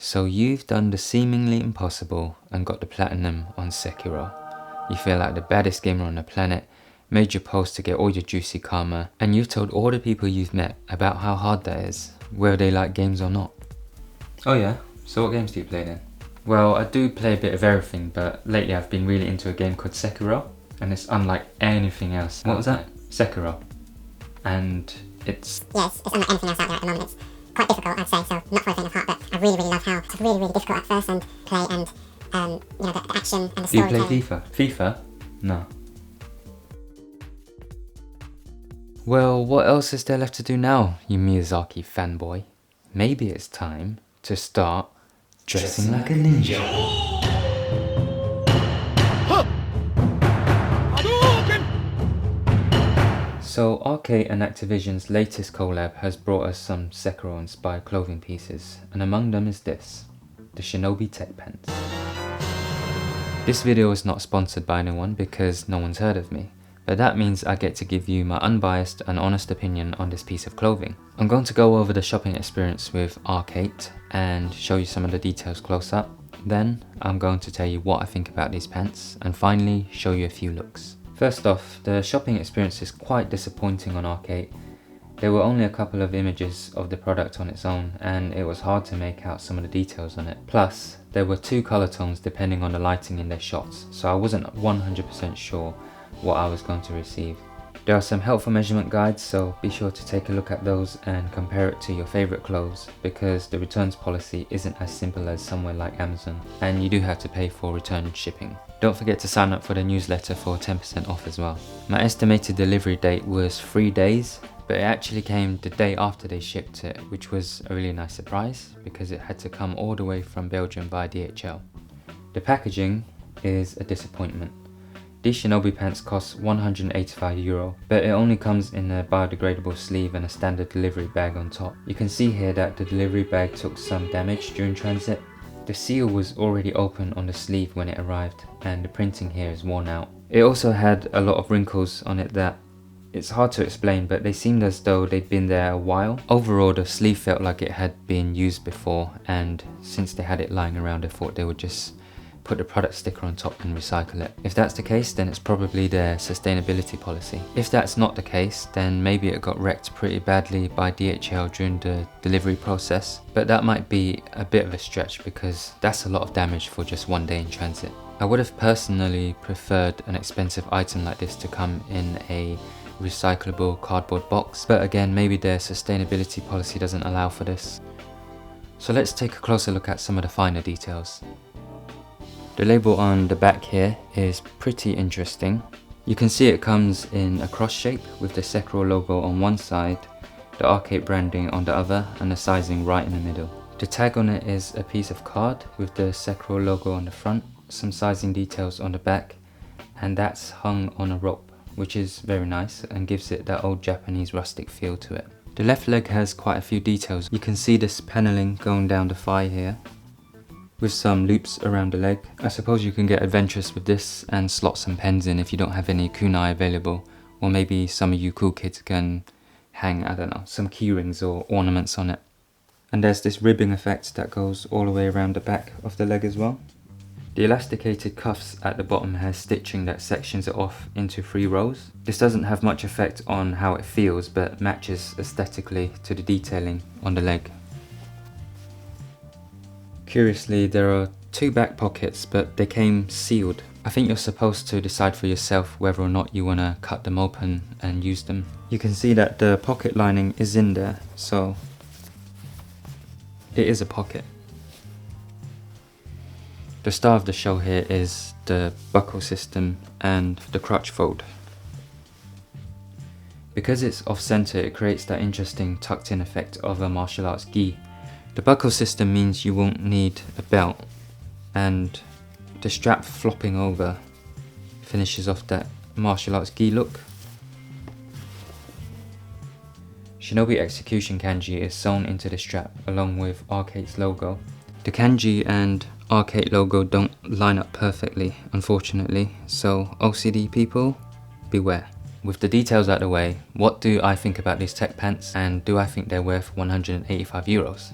So you've done the seemingly impossible and got the platinum on Sekiro. You feel like the baddest gamer on the planet, made your post to get all your juicy karma, and you've told all the people you've met about how hard that is, whether they like games or not. Oh yeah? So what games do you play then? Well, I do play a bit of everything, but lately I've been really into a game called Sekiro, and it's unlike anything else. What was that? Sekiro. And it's... Yes, it's unlike anything else out there at the moment. It's quite difficult, I'd say, so not for a faint of heart, but I really love how it's really difficult at first and play and, the action and the story. Do you play FIFA? FIFA? No. Well, what else is there left to do now, you Miyazaki fanboy? Maybe it's time to start dressing like a ninja. So Ark8 and Activision's latest collab has brought us some Sekiro-inspired clothing pieces, and among them is this, the Shinobi tech pants. This video is not sponsored by anyone because no one's heard of me, but that means I get to give you my unbiased and honest opinion on this piece of clothing. I'm going to go over the shopping experience with Ark8 and show you some of the details close up. Then I'm going to tell you what I think about these pants, and finally show you a few looks. First off, the shopping experience is quite disappointing on Ark8. There were only a couple of images of the product on its own, and it was hard to make out some of the details on it. Plus, there were two colour tones depending on the lighting in their shots, so I wasn't 100% sure what I was going to receive. There are some helpful measurement guides, so be sure to take a look at those and compare it to your favourite clothes, because the returns policy isn't as simple as somewhere like Amazon, and you do have to pay for return shipping. Don't forget to sign up for the newsletter for 10% off as well. My estimated delivery date was 3 days, but it actually came the day after they shipped it, which was a really nice surprise because it had to come all the way from Belgium by DHL. The packaging is a disappointment. These Shinobi pants cost €185, but it only comes in a biodegradable sleeve and a standard delivery bag on top. You can see here that the delivery bag took some damage during transit. The seal was already open on the sleeve when it arrived, and the printing here is worn out. It also had a lot of wrinkles on it that it's hard to explain, but they seemed as though they'd been there a while. Overall, the sleeve felt like it had been used before, and since they had it lying around, I thought they would just put the product sticker on top and recycle it. If that's the case, then it's probably their sustainability policy. If that's not the case, then maybe it got wrecked pretty badly by DHL during the delivery process, but that might be a bit of a stretch because that's a lot of damage for just 1 day in transit. I would have personally preferred an expensive item like this to come in a recyclable cardboard box, but again, maybe their sustainability policy doesn't allow for this. So let's take a closer look at some of the finer details. The label on the back here is pretty interesting. You can see it comes in a cross shape with the Sekiro logo on one side, the Ark8 branding on the other, and the sizing right in the middle. The tag on it is a piece of card with the Sekiro logo on the front, some sizing details on the back, and that's hung on a rope, which is very nice and gives it that old Japanese rustic feel to it. The left leg has quite a few details. You can see this paneling going down the thigh here, with some loops around the leg. I suppose you can get adventurous with this and slot some pens in if you don't have any kunai available, or maybe some of you cool kids can hang, I don't know, some key rings or ornaments on it. And there's this ribbing effect that goes all the way around the back of the leg as well. The elasticated cuffs at the bottom has stitching that sections it off into 3 rows. This doesn't have much effect on how it feels, but matches aesthetically to the detailing on the leg. Curiously, there are 2 back pockets, but they came sealed. I think you're supposed to decide for yourself whether or not you want to cut them open and use them. You can see that the pocket lining is in there, so it is a pocket. The star of the show here is the buckle system and the crotch fold. Because it's off center, it creates that interesting tucked in effect of a martial arts gi. The buckle system means you won't need a belt, and the strap flopping over finishes off that martial arts gi look. Shinobi execution kanji is sewn into the strap along with Ark8's logo. The kanji and Ark8 logo don't line up perfectly, unfortunately, so OCD people, beware. With the details out of the way, what do I think about these tech pants, and do I think they're worth €185?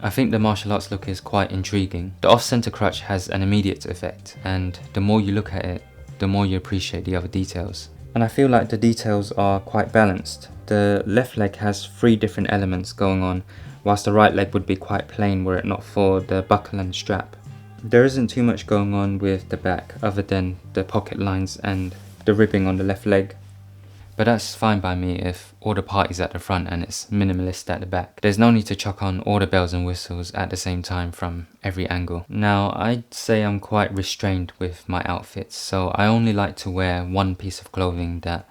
I think the martial arts look is quite intriguing. The off-center crutch has an immediate effect, and the more you look at it, the more you appreciate the other details. And I feel like the details are quite balanced. The left leg has 3 different elements going on, whilst the right leg would be quite plain were it not for the buckle and strap. There isn't too much going on with the back other than the pocket lines and the ribbing on the left leg. But that's fine by me if all the party's at the front and it's minimalist at the back. There's no need to chuck on all the bells and whistles at the same time from every angle. Now, I'd say I'm quite restrained with my outfits, so I only like to wear one piece of clothing that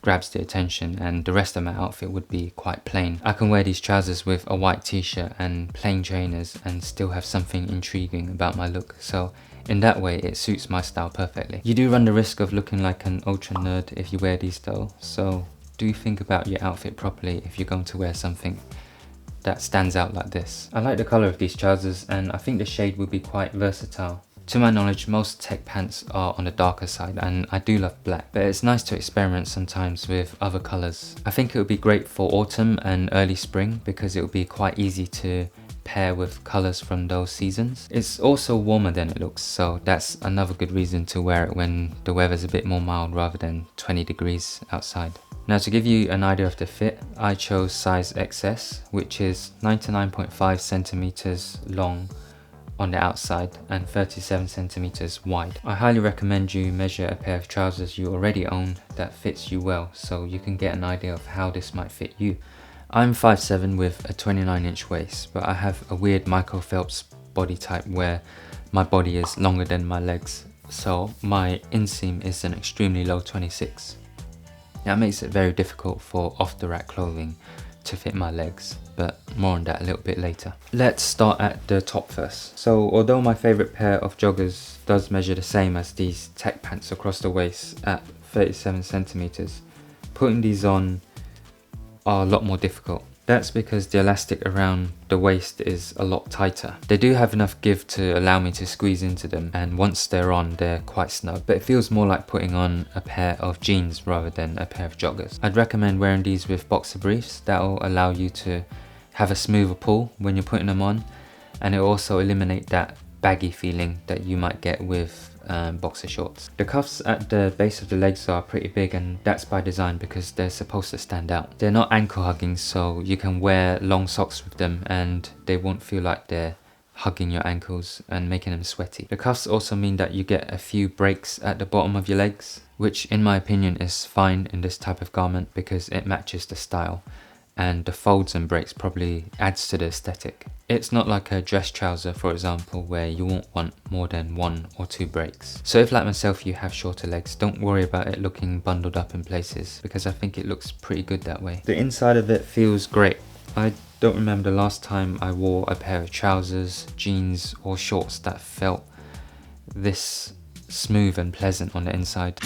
grabs the attention, and the rest of my outfit would be quite plain. I can wear these trousers with a white t-shirt and plain trainers and still have something intriguing about my look, so in that way it suits my style perfectly. You do run the risk of looking like an ultra nerd if you wear these though, so do think about your outfit properly if you're going to wear something that stands out like this. I like the colour of these trousers and I think the shade will be quite versatile. To my knowledge, most tech pants are on the darker side and I do love black, but it's nice to experiment sometimes with other colours. I think it would be great for autumn and early spring because it would be quite easy to pair with colours from those seasons. It's also warmer than it looks, so that's another good reason to wear it when the weather's a bit more mild rather than 20 degrees outside. Now, to give you an idea of the fit, I chose size XS, which is 99.5 centimeters long on the outside and 37 centimeters wide. I highly recommend you measure a pair of trousers you already own that fits you well, so you can get an idea of how this might fit you. I'm 5'7" with a 29-inch waist, but I have a weird Michael Phelps body type where my body is longer than my legs, so my inseam is an extremely low 26. That makes it very difficult for off-the-rack clothing to fit my legs, but more on that a little bit later. Let's start at the top first. So although my favourite pair of joggers does measure the same as these tech pants across the waist at 37 centimeters, putting these on are a lot more difficult. That's because the elastic around the waist is a lot tighter. They do have enough give to allow me to squeeze into them, and once they're on, they're quite snug, but it feels more like putting on a pair of jeans rather than a pair of joggers. I'd recommend wearing these with boxer briefs. That'll allow you to have a smoother pull when you're putting them on, and it'll also eliminate that baggy feeling that you might get with boxer shorts. The cuffs at the base of the legs are pretty big, and that's by design because they're supposed to stand out. They're not ankle hugging, so you can wear long socks with them and they won't feel like they're hugging your ankles and making them sweaty. The cuffs also mean that you get a few breaks at the bottom of your legs, which in my opinion is fine in this type of garment because it matches the style, and the folds and breaks probably adds to the aesthetic. It's not like a dress trouser, for example, where you won't want more than 1 or 2 breaks. So if, like myself, you have shorter legs, don't worry about it looking bundled up in places because I think it looks pretty good that way. The inside of it feels great. I don't remember the last time I wore a pair of trousers, jeans or shorts that felt this smooth and pleasant on the inside.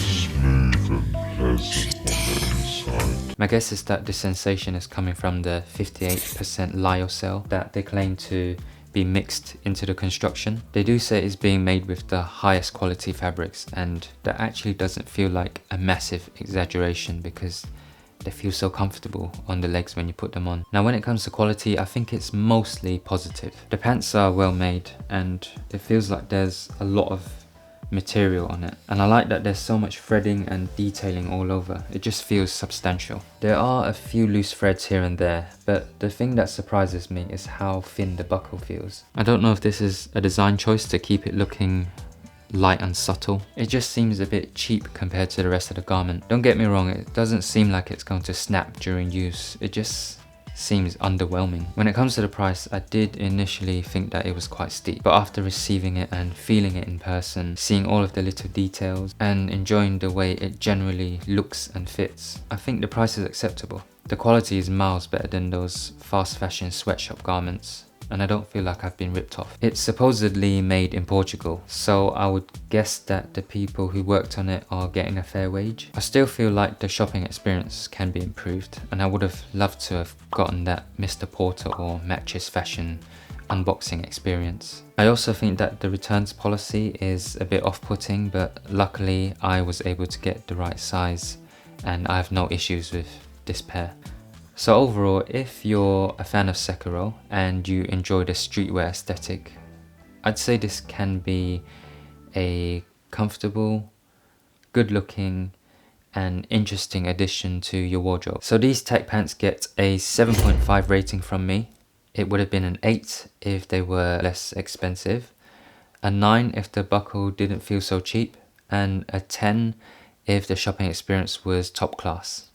My guess is that this sensation is coming from the 58% lyocell that they claim to be mixed into the construction. They do say it's being made with the highest quality fabrics, and that actually doesn't feel like a massive exaggeration because they feel so comfortable on the legs when you put them on. Now when it comes to quality, I think it's mostly positive. The pants are well made and it feels like there's a lot of material on it, and I like that there's so much threading and detailing all over. It just feels substantial. There are a few loose threads here and there, but the thing that surprises me is how thin the buckle feels. I don't know if this is a design choice to keep it looking light and subtle. It just seems a bit cheap compared to the rest of the garment. Don't get me wrong, it doesn't seem like it's going to snap during use. It just seems underwhelming. When it comes to the price, I did initially think that it was quite steep, but after receiving it and feeling it in person, seeing all of the little details and enjoying the way it generally looks and fits, I think the price is acceptable. The quality is miles better than those fast fashion sweatshop garments, and I don't feel like I've been ripped off. It's supposedly made in Portugal, so I would guess that the people who worked on it are getting a fair wage. I still feel like the shopping experience can be improved, and I would have loved to have gotten that Mr. Porter or Matches Fashion unboxing experience. I also think that the returns policy is a bit off-putting, but luckily I was able to get the right size and I have no issues with this pair. So overall, if you're a fan of Sekiro and you enjoy the streetwear aesthetic, I'd say this can be a comfortable, good looking and interesting addition to your wardrobe. So these tech pants get a 7.5 rating from me. It would have been an 8 if they were less expensive, a 9 if the buckle didn't feel so cheap, and a 10 if the shopping experience was top class.